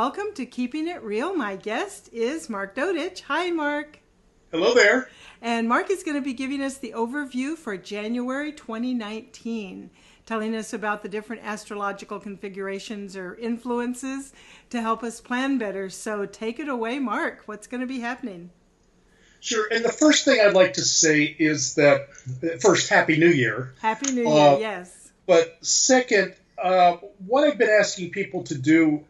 welcome to Keeping It Real. My guest is Mark Dodich. Hi, Mark. Hello there. And Mark is going to be giving us the overview for January 2019, telling us about the different astrological configurations or influences to help us plan better. So take it away, Mark. What's going to be happening? Sure. And the first thing I'd like to say is that, first, Happy New Year. Happy New Year, yes. But second, what I've been asking people to do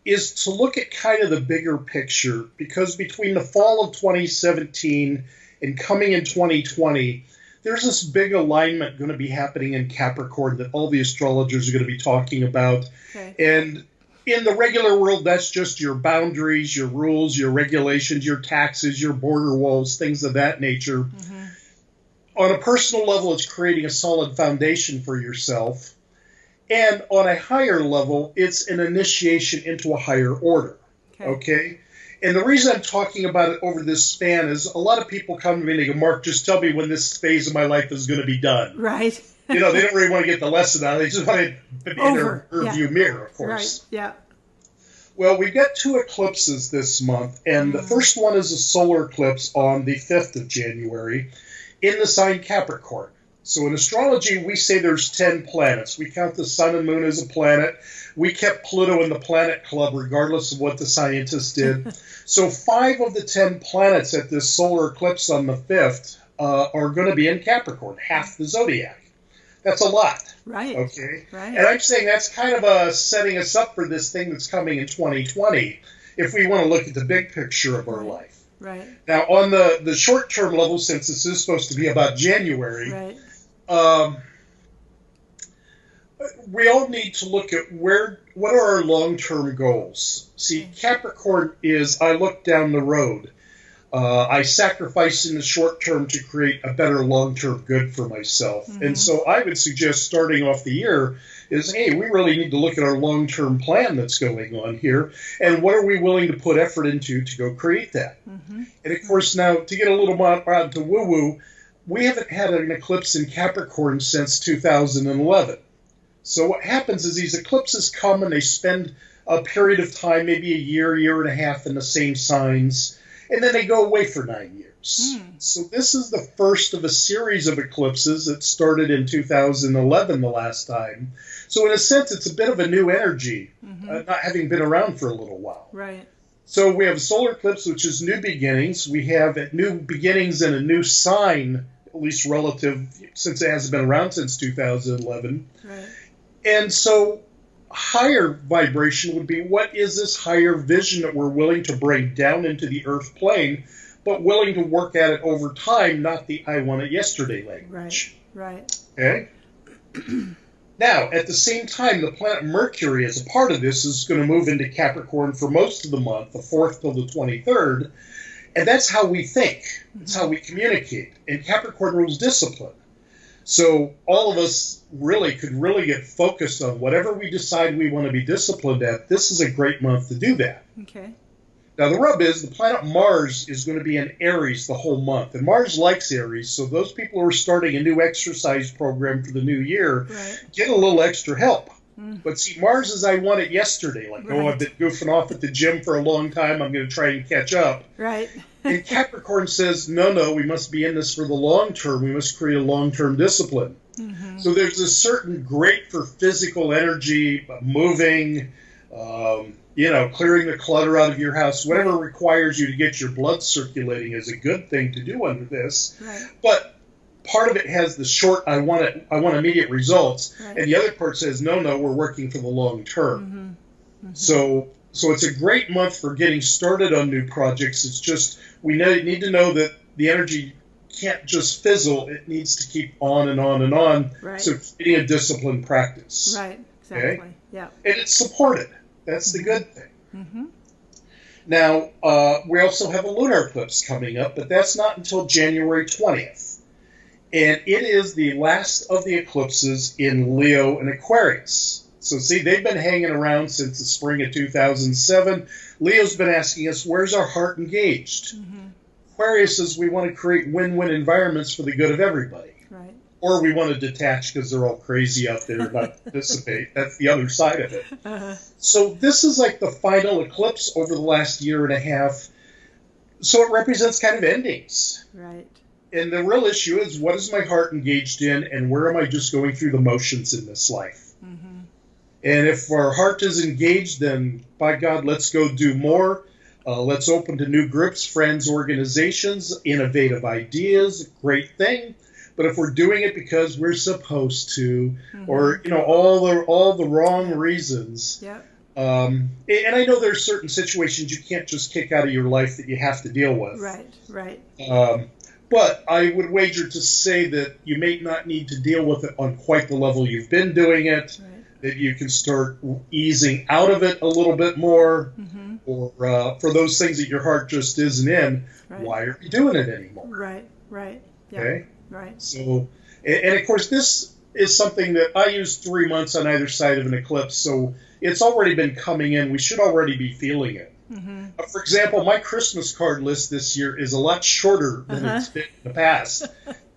is to look at kind of the bigger picture, because between the fall of 2017 and coming in 2020, there's this big alignment going to be happening in Capricorn that all the astrologers are going to be talking about. Okay. And in the regular world, that's just your boundaries, your rules, your regulations, your taxes, your border walls, things of that nature. Mm-hmm. On a personal level, it's creating a solid foundation for yourself. And on a higher level, it's an initiation into a higher order. Okay? And the reason I'm talking about it over this span is a lot of people come to me and they go, Mark, just tell me when this phase of my life is going to be done. Right. They don't really want to get the lesson out. They just want it in their rearview mirror, of course. Right, yeah. Well, we've got two eclipses this month, and the first one is a solar eclipse on the 5th of January in the sign Capricorn. So in astrology, we say there's 10 planets. We count the sun and moon as a planet. We kept Pluto in the planet club, regardless of what the scientists did. So 5 of the 10 planets at this solar eclipse on the 5th are going to be in Capricorn, half the zodiac. That's a lot. Right. Okay. Right. And I'm saying that's kind of setting us up for this thing that's coming in 2020, if we want to look at the big picture of our life. Right. Now, on the short-term level, since this is supposed to be about January, right. We all need to look at what are our long-term goals. See, Capricorn is, I look down the road. I sacrifice in the short term to create a better long-term good for myself. Mm-hmm. And so I would suggest starting off the year is, hey, we really need to look at our long-term plan that's going on here, and what are we willing to put effort into to go create that? Mm-hmm. And of course, now, to get a little more to woo-woo, we haven't had an eclipse in Capricorn since 2011. So what happens is these eclipses come and they spend a period of time, maybe a year and a half in the same signs, and then they go away for 9 years. So this is the first of a series of eclipses that started in 2011 the last time. So in a sense, it's a bit of a new energy, not having been around for a little while. Right. So we have a solar eclipse, which is new beginnings. We have new beginnings in a new sign, at least relative, since it hasn't been around since 2011. Right. And so higher vibration would be, what is this higher vision that we're willing to bring down into the earth plane, but willing to work at it over time, not the I want it yesterday language. Right. Okay? Now, at the same time, the planet Mercury, as a part of this, is going to move into Capricorn for most of the month, the 4th till the 23rd, and that's how we think. It's how we communicate. And Capricorn rules discipline. So all of us could get focused on whatever we decide we want to be disciplined at. This is a great month to do that. Okay. Now, the rub is the planet Mars is going to be in Aries the whole month. And Mars likes Aries, so those people who are starting a new exercise program for the new year get a little extra help. But see, Mars is I want it yesterday. Like, I've been goofing off at the gym for a long time. I'm going to try and catch up. Right. And Capricorn says, no, we must be in this for the long term. We must create a long-term discipline. Mm-hmm. So there's a certain great for physical energy, moving, clearing the clutter out of your house, whatever requires you to get your blood circulating is a good thing to do under this. Right. But part of it has the short, I want immediate results, and the other part says, no, we're working for the long term. Mm-hmm. Mm-hmm. So it's a great month for getting started on new projects. It's just, we need to know that the energy can't just fizzle. It needs to keep on and on and on. Right. So it's getting a disciplined practice. Right, exactly. Okay? Yeah. And it's supported. That's the good thing. Mm-hmm. Now, we also have a lunar eclipse coming up, but that's not until January 20th. And it is the last of the eclipses in Leo and Aquarius. So see, they've been hanging around since the spring of 2007. Leo's been asking us, where's our heart engaged? Mm-hmm. Aquarius says we want to create win-win environments for the good of everybody. Right. Or we want to detach because they're all crazy out there and not participate. That's the other side of it. Uh-huh. So this is like the final eclipse over the last year and a half. So it represents kind of endings. Right. And the real issue is, what is my heart engaged in, and where am I just going through the motions in this life? Mm-hmm. And if our heart is engaged, then by God, let's go do more. Let's open to new groups, friends, organizations, innovative ideas, great thing. But if we're doing it because we're supposed to, or all the wrong reasons, and I know there's certain situations you can't just kick out of your life that you have to deal with. Right. But I would wager to say that you may not need to deal with it on quite the level you've been doing it. Right. That you can start easing out of it a little bit more, or for those things that your heart just isn't in, why are you doing it anymore? Right. Yeah. Okay. Right. So, and of course, this is something that I use 3 months on either side of an eclipse, so it's already been coming in. We should already be feeling it. For example, my Christmas card list this year is a lot shorter than it's been in the past.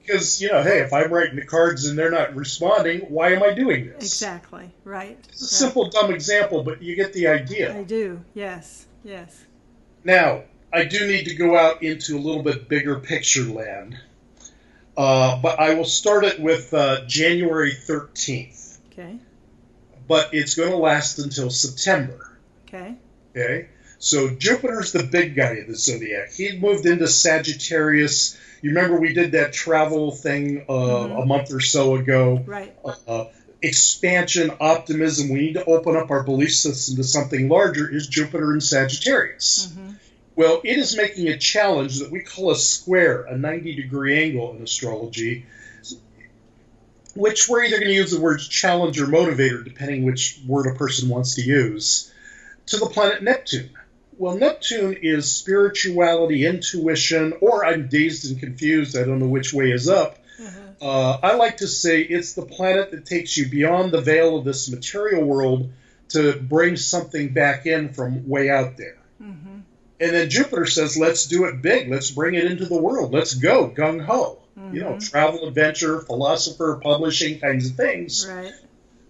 Because, hey, if I'm writing the cards and they're not responding, why am I doing this? Exactly. Right. It's a simple, dumb example, but you get the idea. I do. Yes. Now, I do need to go out into a little bit bigger picture land. But I will start it with January 13th. Okay. But it's going to last until September. Okay. So Jupiter's the big guy of the zodiac. He moved into Sagittarius. You remember we did that travel thing a month or so ago. Right. Expansion, optimism. We need to open up our belief system to something larger. Is Jupiter in Sagittarius? Well, it is making a challenge that we call a square, a 90-degree angle in astrology, which we're either going to use the words challenge or motivator, depending which word a person wants to use, to the planet Neptune. Well, Neptune is spirituality, intuition, or I'm dazed and confused, I don't know which way is up. I like to say it's the planet that takes you beyond the veil of this material world to bring something back in from way out there. And then Jupiter says, let's do it big. Let's bring it into the world. Let's go, gung-ho. Travel, adventure, philosopher, publishing kinds of things. Right.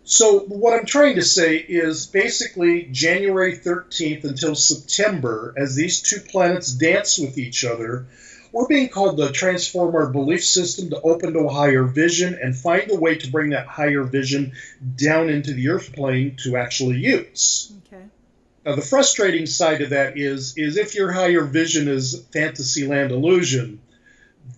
So what I'm trying to say is basically January 13th until September, as these two planets dance with each other, we're being called to transform our belief system, to open to a higher vision, and find a way to bring that higher vision down into the earth plane to actually use. Now, the frustrating side of that is if your higher vision is Fantasyland illusion,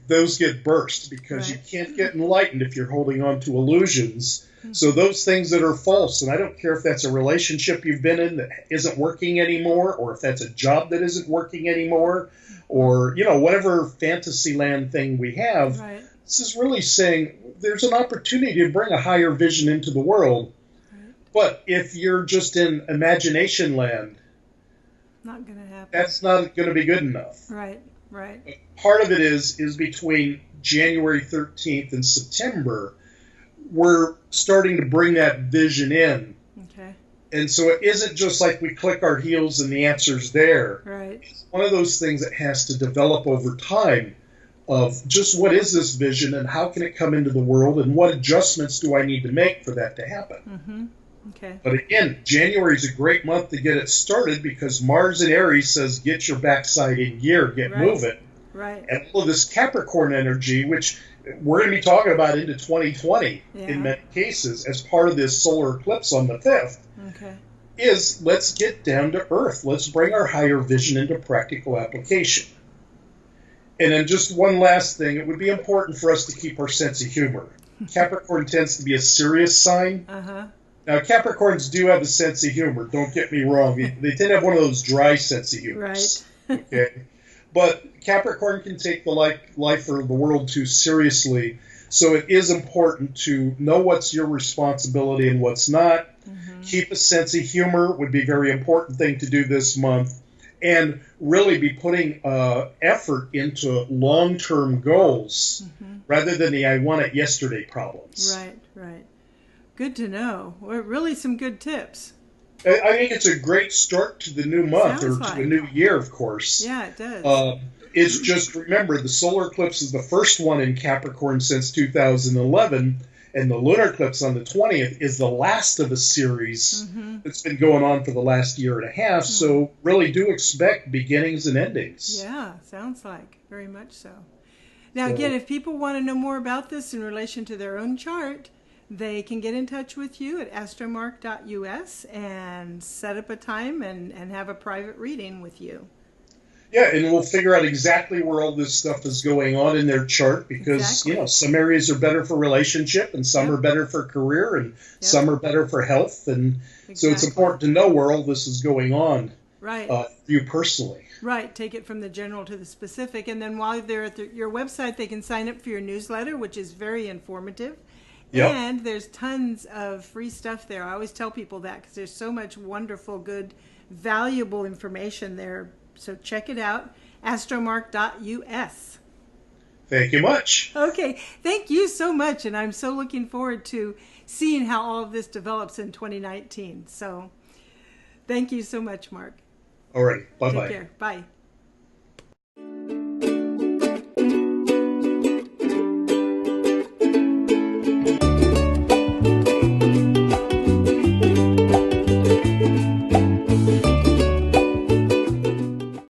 those get burst because you can't get enlightened if you're holding on to illusions. So those things that are false, and I don't care if that's a relationship you've been in that isn't working anymore, or if that's a job that isn't working anymore, or, whatever Fantasyland thing we have, this is really saying there's an opportunity to bring a higher vision into the world. But if you're just in imagination land, not going to happen. That's not going to be good enough. Right. Part of it is between January 13th and September, we're starting to bring that vision in. Okay. And so it isn't just like we click our heels and the answer's there. Right. It's one of those things that has to develop over time of just what is this vision and how can it come into the world and what adjustments do I need to make for that to happen. Okay. But again, January is a great month to get it started because Mars in Aries says get your backside in gear, get moving. Right. And all of this Capricorn energy, which we're going to be talking about into 2020 in many cases as part of this solar eclipse on the 5th, is let's get down to earth. Let's bring our higher vision into practical application. And then just one last thing, it would be important for us to keep our sense of humor. Capricorn tends to be a serious sign. Now, Capricorns do have a sense of humor, don't get me wrong. They tend to have one of those dry sense of humors. Right. Okay? But Capricorn can take the life or the world too seriously. So it is important to know what's your responsibility and what's not. Keep a sense of humor would be a very important thing to do this month. And really be putting effort into long-term goals rather than the I want it yesterday problems. Right. Good to know. Well, really some good tips. I think it's a great start to the new month, or to the new year, of course. Yeah, it does. It's just, remember, the solar eclipse is the first one in Capricorn since 2011, and the lunar eclipse on the 20th is the last of a series that's been going on for the last year and a half. So really do expect beginnings and endings. Yeah, sounds like. Very much so. Now, again, if people want to know more about this in relation to their own chart, they can get in touch with you at astromark.us and set up a time and have a private reading with you. Yeah, and we'll figure out exactly where all this stuff is going on in their chart, because, you know, some areas are better for relationship and some are better for career and some are better for health. And so it's important to know where all this is going on for you personally. Right. Take it from the general to the specific. And then while they're at your website, they can sign up for your newsletter, which is very informative. Yep. And there's tons of free stuff there. I always tell people that because there's so much wonderful, good, valuable information there. So check it out, astromark.us. Thank you much. Okay, thank you so much. And I'm so looking forward to seeing how all of this develops in 2019. So thank you so much, Mark. All right. Bye-bye. Take care. Bye.